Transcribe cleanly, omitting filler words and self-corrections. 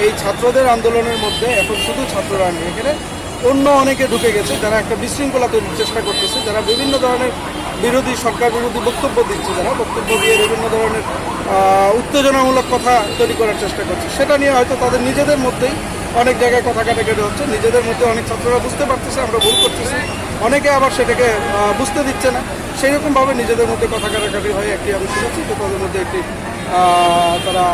এই ছাত্রদের আন্দোলনের মধ্যে এখন শুধু ছাত্ররা নেই, এখানে অন্য অনেকে ঢুকে গেছে যারা একটা বিশৃঙ্খলা তৈরির চেষ্টা করতেছে, যারা বিভিন্ন ধরনের বিরোধী সরকার বিরোধী বক্তব্য দিচ্ছে, যারা বক্তব্য দিয়ে বিভিন্ন ধরনের উত্তেজনামূলক কথা তৈরি করার চেষ্টা করছে। সেটা নিয়ে হয়তো তাদের নিজেদের মধ্যেই অনেক জায়গায় কথা কাটাকাটি হচ্ছে, নিজেদের মধ্যে অনেক ছাত্ররা বুঝতে পারতেছে আমরা ভুল করতেছি, অনেকে আবার সেটাকে বুঝতে দিচ্ছে না। সেই রকমভাবে নিজেদের মধ্যে কথা কাটাকাটি হয়। একটি আমি শুনেছি যে তাদের মধ্যে একটি তারা